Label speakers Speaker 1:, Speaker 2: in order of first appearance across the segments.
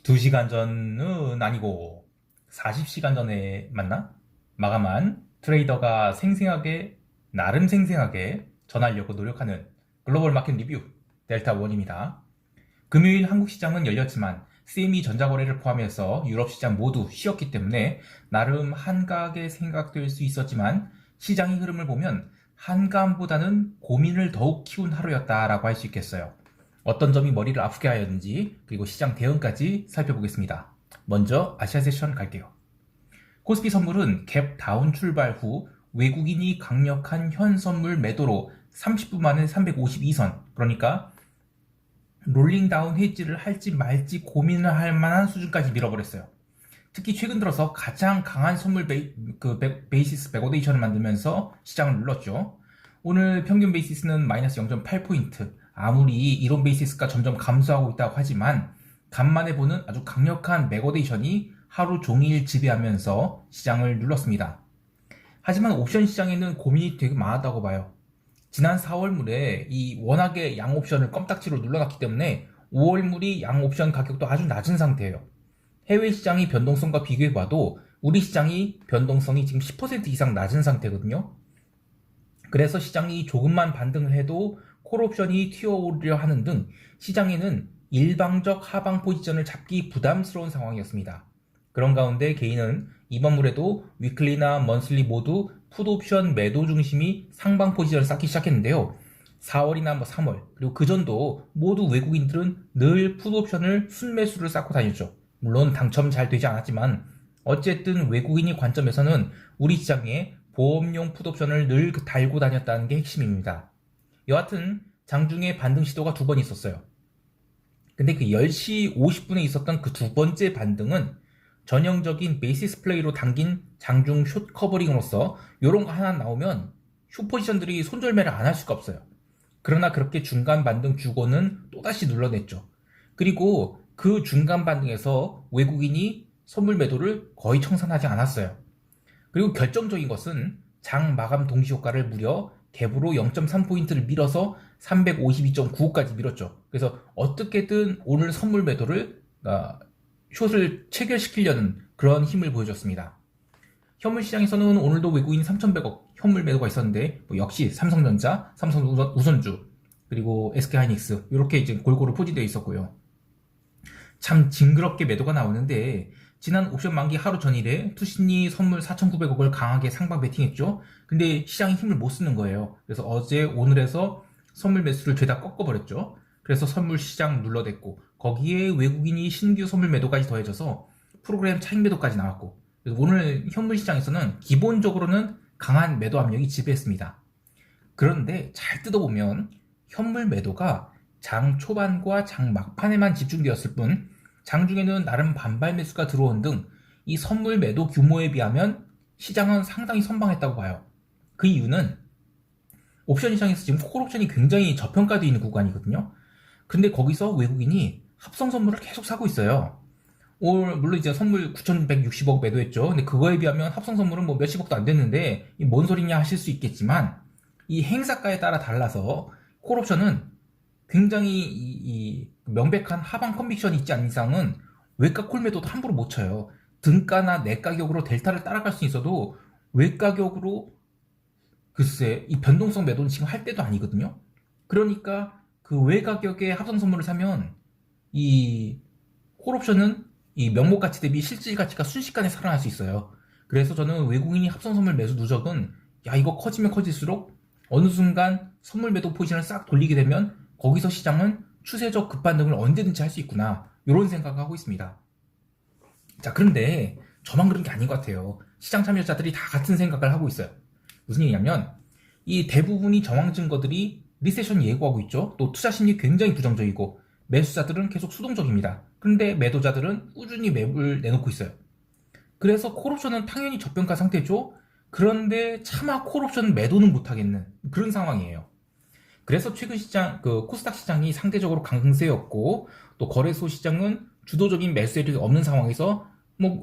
Speaker 1: 2시간 전은 아니고 40시간 전에 맞나? 마감한 트레이더가 나름 생생하게 전하려고 노력하는 글로벌 마켓 리뷰 델타원입니다. 금요일 한국 시장은 열렸지만 CME 전자거래를 포함해서 유럽 시장 모두 쉬었기 때문에 나름 한가하게 생각될 수 있었지만 시장의 흐름을 보면 한가함보다는 고민을 더욱 키운 하루였다라고 할 수 있겠어요. 어떤 점이 머리를 아프게 하였는지 그리고 시장 대응까지 살펴보겠습니다. 먼저 아시아 세션 갈게요. 코스피 선물은 갭 다운 출발 후 외국인이 강력한 현 선물 매도로 30분 만에 352선, 그러니까 롤링 다운 헤지를 할지 말지 고민을 할 만한 수준까지 밀어버렸어요. 특히 최근 들어서 가장 강한 선물 베이시스 백오데이션을 만들면서 시장을 눌렀죠. 오늘 평균 베이시스는 마이너스 0.8포인트. 아무리 이론 베이시스가 점점 감소하고 있다고 하지만 간만에 보는 아주 강력한 백오데이션이 하루 종일 지배하면서 시장을 눌렀습니다. 하지만 옵션 시장에는 고민이 되게 많았다고 봐요. 지난 4월물에 이 워낙에 양 옵션을 껌딱지로 눌러놨기 때문에 5월물이 양 옵션 가격도 아주 낮은 상태예요. 해외 시장의 변동성과 비교해봐도 우리 시장이 변동성이 지금 10% 이상 낮은 상태거든요. 그래서 시장이 조금만 반등을 해도 콜옵션이 튀어오르려 하는 등 시장에는 일방적 하방 포지션을 잡기 부담스러운 상황이었습니다. 그런 가운데 개인은 이번 물에도 위클리나 먼슬리 모두 풋옵션 매도 중심이 상방 포지션을 쌓기 시작했는데요. 4월이나 3월 그리고 그전도 모두 외국인들은 늘 풋옵션을 순매수를 쌓고 다녔죠. 물론 당첨 잘 되지 않았지만 어쨌든 외국인이 관점에서는 우리 시장에 보험용 풋옵션을 늘 달고 다녔다는 게 핵심입니다. 여하튼 장중에 반등 시도가 2번 있었어요. 근데 그 10시 50분에 있었던 그 두 번째 반등은 전형적인 베이시스 플레이로 당긴 장중 숏 커버링으로서 이런 거 하나 나오면 숏 포지션들이 손절매를 안 할 수가 없어요. 그러나 그렇게 중간 반등 주고는 또다시 눌러냈죠. 그리고 그 중간 반등에서 외국인이 선물 매도를 거의 청산하지 않았어요. 그리고 결정적인 것은 장 마감 동시 효과를 무려 갭으로 0.3포인트를 밀어서 352.95까지 밀었죠. 그래서 어떻게든 오늘 선물 매도를 숏을 체결시키려는 그런 힘을 보여줬습니다. 현물 시장에서는 오늘도 외국인 3,100억 현물 매도가 있었는데 역시 삼성전자, 삼성우선주 그리고 SK하이닉스 이렇게 이제 골고루 포진되어 있었고요. 참 징그럽게 매도가 나오는데 지난 옵션 만기 하루 전일에 투신이 선물 4,900억을 강하게 상방 베팅했죠. 근데 시장이 힘을 못 쓰는 거예요. 그래서 어제 오늘에서 선물 매수를 죄다 꺾어버렸죠. 그래서 선물 시장 눌러댔고 거기에 외국인이 신규 선물 매도까지 더해져서 프로그램 차익 매도까지 나왔고 그래서 오늘 현물 시장에서는 기본적으로는 강한 매도 압력이 지배했습니다. 그런데 잘 뜯어보면 현물 매도가 장 초반과 장 막판에만 집중되었을 뿐 장중에는 나름 반발 매수가 들어온 등 이 선물 매도 규모에 비하면 시장은 상당히 선방했다고 봐요. 그 이유는 옵션 시장에서 지금 콜옵션이 굉장히 저평가되어 있는 구간이거든요. 근데 거기서 외국인이 합성 선물을 계속 사고 있어요. 물론 이제 선물 9,160억 매도했죠. 근데 그거에 비하면 합성 선물은 뭐 몇십억도 안 됐는데 뭔 소리냐 하실 수 있겠지만 이 행사가에 따라 달라서 콜옵션은 굉장히 이 명백한 하방 컨빅션이 있지 않은 이상은 외가 콜 매도도 함부로 못 쳐요. 등가나 내 가격으로 델타를 따라갈 수 있어도 외 가격으로 글쎄 이 변동성 매도는 지금 할 때도 아니거든요. 그러니까 그 외 가격의 합성 선물을 사면 이 콜옵션은 이 명목 가치 대비 실질 가치가 순식간에 살아날 수 있어요. 그래서 저는 외국인이 합성 선물 매수 누적은 야 이거 커지면 커질수록 어느 순간 선물 매도 포지션을 싹 돌리게 되면 거기서 시장은 추세적 급반등을 언제든지 할 수 있구나 이런 생각을 하고 있습니다. 자 그런데 저만 그런 게 아닌 것 같아요. 시장 참여자들이 다 같은 생각을 하고 있어요. 무슨 얘기냐면 이 대부분이 정황 증거들이 리세션 예고하고 있죠. 또 투자 심리 굉장히 부정적이고 매수자들은 계속 수동적입니다. 그런데 매도자들은 꾸준히 매물 내놓고 있어요. 그래서 콜옵션은 당연히 저평가 상태죠. 그런데 차마 콜옵션 매도는 못하겠는 그런 상황이에요. 그래서 최근 시장, 코스닥 시장이 상대적으로 강세였고, 또 거래소 시장은 주도적인 매수 세력이 없는 상황에서,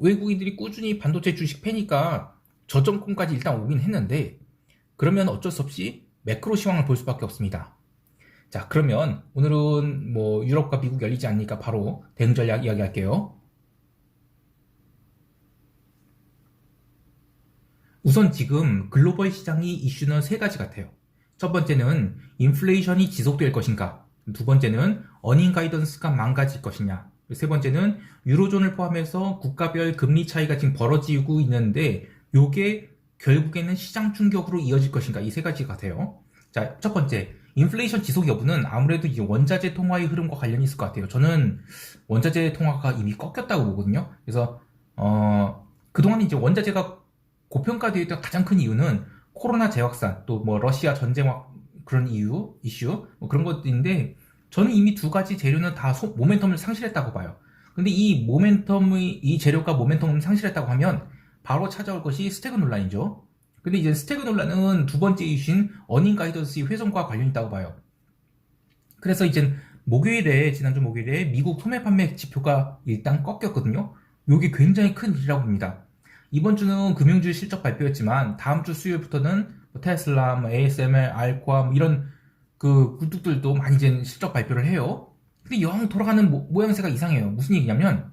Speaker 1: 외국인들이 꾸준히 반도체 주식 패니까 저점권까지 일단 오긴 했는데, 그러면 어쩔 수 없이 매크로 시황을 볼 수밖에 없습니다. 자, 그러면 오늘은 뭐 유럽과 미국 열리지 않으니까 바로 대응 전략 이야기할게요. 우선 지금 글로벌 시장이 이슈는 세 가지 같아요. 첫 번째는 인플레이션이 지속될 것인가, 두 번째는 어닝 가이던스가 망가질 것이냐, 세 번째는 유로존을 포함해서 국가별 금리 차이가 지금 벌어지고 있는데 요게 결국에는 시장 충격으로 이어질 것인가, 이 세 가지 같아요. 자, 첫 번째, 인플레이션 지속 여부는 아무래도 이 원자재 통화의 흐름과 관련이 있을 것 같아요. 저는 원자재 통화가 이미 꺾였다고 보거든요. 그래서 그동안 이제 원자재가 고평가되어 있던 가장 큰 이유는 코로나 재확산, 또 뭐 러시아 전쟁 그런 이슈, 뭐 그런 것들인데, 저는 이미 두 가지 재료는 다 모멘텀을 상실했다고 봐요. 근데 이 재료가 모멘텀을 상실했다고 하면 바로 찾아올 것이 스태그 논란이죠. 근데 이제 스태그 논란은 두 번째 이슈인 어닝 가이던스의 훼손과 관련이 있다고 봐요. 그래서 이제 지난주 목요일에 미국 소매 판매 지표가 일단 꺾였거든요. 이게 굉장히 큰 일이라고 봅니다. 이번 주는 금융주 실적 발표였지만 다음 주 수요일부터는 뭐 테슬라, 뭐 ASML, 알코아 뭐 이런 그 굴뚝들도 많이 이제 실적 발표를 해요. 근데 영 돌아가는 모양새가 이상해요. 무슨 얘기냐면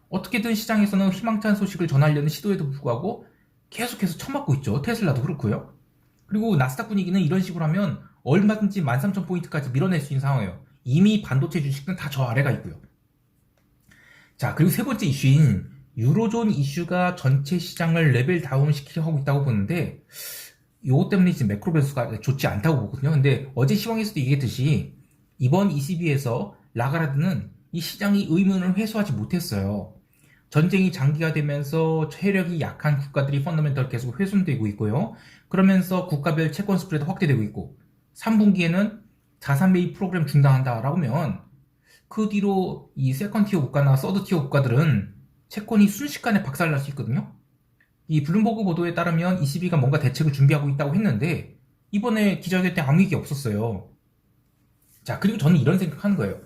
Speaker 1: 어떻게든 시장에서는 희망찬 소식을 전하려는 시도에도 불구하고 계속해서 처맞고 있죠. 테슬라도 그렇고요. 그리고 나스닥 분위기는 이런 식으로 하면 얼마든지 13,000포인트까지 밀어낼 수 있는 상황이에요. 이미 반도체 주식은 다 저 아래가 있고요. 자, 그리고 세 번째 이슈인 유로존 이슈가 전체 시장을 레벨 다운 시키려 하고 있다고 보는데, 요것 때문에 지금 매크로 변수가 좋지 않다고 보거든요. 근데 어제 시황에서도 얘기했듯이 이번 ECB에서 라가르드는 이 시장의 의문을 해소하지 못했어요. 전쟁이 장기화되면서 체력이 약한 국가들이 펀더멘털 계속 훼손되고 있고요. 그러면서 국가별 채권 스프레드 확대되고 있고, 3분기에는 자산 매입 프로그램 중단한다라고 하면 그 뒤로 이 세컨티어 국가나 서드티어 국가들은 채권이 순식간에 박살날 수 있거든요. 이 블룸버그 보도에 따르면 ECB가 뭔가 대책을 준비하고 있다고 했는데 이번에 기자회견 때 아무 얘기 없었어요. 자, 그리고 저는 이런 생각하는 거예요.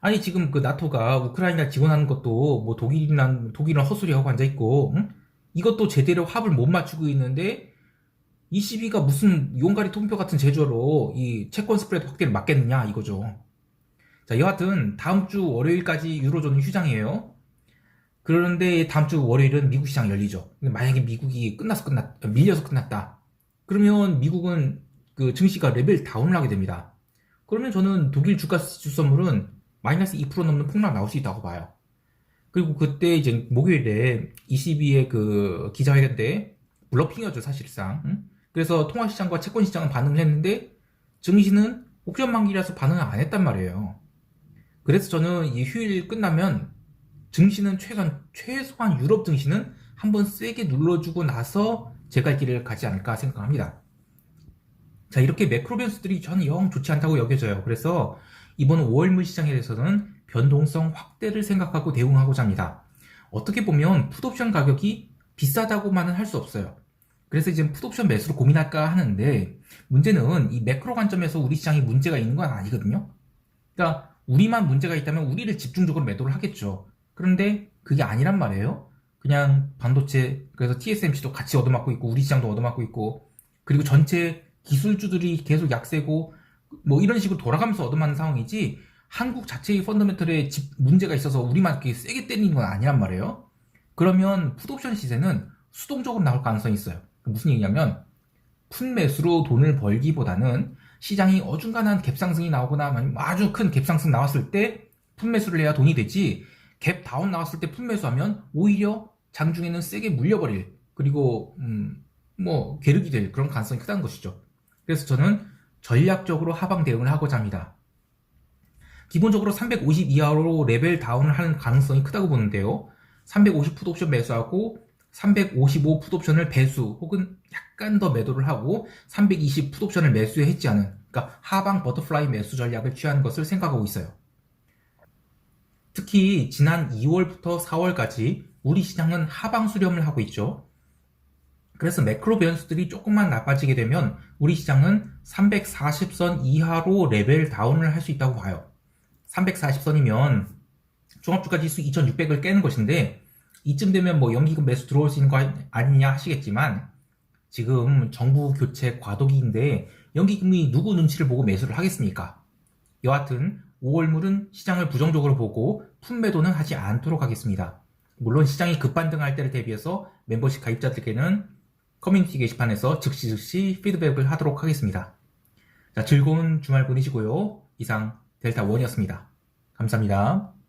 Speaker 1: 아니, 지금 그 나토가 우크라이나 지원하는 것도 뭐 독일은 헛소리하고 앉아있고, 응? 이것도 제대로 합을 못 맞추고 있는데 ECB가 무슨 용가리 통뼈 같은 제조로 이 채권 스프레드 확대를 막겠느냐 이거죠. 자, 여하튼 다음 주 월요일까지 유로존은 휴장이에요. 그런데 다음 주 월요일은 미국 시장 열리죠. 근데 만약에 미국이 밀려서 끝났다. 그러면 미국은 그 증시가 레벨 다운을 하게 됩니다. 그러면 저는 독일 주가 지수 선물은 마이너스 2% 넘는 폭락 나올 수 있다고 봐요. 그리고 그때 이제 목요일에 ECB의 그 기자회견 때 블러핑이었죠, 사실상. 응? 그래서 통화시장과 채권시장은 반응을 했는데 증시는 옥션 만기라서 반응을 안 했단 말이에요. 그래서 저는 이 휴일 끝나면 증시는 최소한 유럽 증시는 한번 세게 눌러주고 나서 제 갈 길을 가지 않을까 생각합니다. 자, 이렇게 매크로 변수들이 저는 영 좋지 않다고 여겨져요. 그래서 이번 5월 물시장에 대해서는 변동성 확대를 생각하고 대응하고자 합니다. 어떻게 보면 풋옵션 가격이 비싸다고만은 할 수 없어요. 그래서 이제 풋옵션 매수로 고민할까 하는데, 문제는 이 매크로 관점에서 우리 시장이 문제가 있는 건 아니거든요. 그러니까 우리만 문제가 있다면 우리를 집중적으로 매도를 하겠죠. 그런데 그게 아니란 말이에요. 그냥 반도체, 그래서 TSMC도 같이 얻어맞고 있고 우리 시장도 얻어맞고 있고, 그리고 전체 기술주들이 계속 약세고 뭐 이런 식으로 돌아가면서 얻어맞는 상황이지, 한국 자체의 펀더멘털에 문제가 있어서 우리만 이렇게 세게 때리는 건 아니란 말이에요. 그러면 풋옵션 시세는 수동적으로 나올 가능성이 있어요. 무슨 얘기냐면 풋매수로 돈을 벌기보다는 시장이 어중간한 갭상승이 나오거나 아니면 아주 큰 갭상승 나왔을 때 풋매수를 해야 돈이 되지, 갭 다운 나왔을 때 풋매수하면 오히려 장중에는 세게 물려버릴, 그리고 뭐 괴력이 될 그런 가능성이 크다는 것이죠. 그래서 저는 전략적으로 하방 대응을 하고자 합니다. 기본적으로 350 이하로 레벨 다운을 하는 가능성이 크다고 보는데요. 350 풋옵션 매수하고 355 풋옵션을 배수 혹은 약간 더 매도를 하고 320 풋옵션을 매수에 해지하는, 그러니까 하방 버터플라이 매수 전략을 취하는 것을 생각하고 있어요. 특히 지난 2월부터 4월까지 우리 시장은 하방 수렴을 하고 있죠. 그래서 매크로 변수들이 조금만 나빠지게 되면 우리 시장은 340선 이하로 레벨 다운을 할 수 있다고 봐요. 340선이면 종합주가지수 2600을 깨는 것인데, 이쯤 되면 뭐 연기금 매수 들어올 수 있는 거 아니냐 하시겠지만, 지금 정부 교체 과도기인데 연기금이 누구 눈치를 보고 매수를 하겠습니까? 여하튼 5월물은 시장을 부정적으로 보고 품매도는 하지 않도록 하겠습니다. 물론 시장이 급반등할 때를 대비해서 멤버십 가입자들께는 커뮤니티 게시판에서 즉시 피드백을 하도록 하겠습니다. 자, 즐거운 주말 보내시고요. 이상 델타1이었습니다. 감사합니다.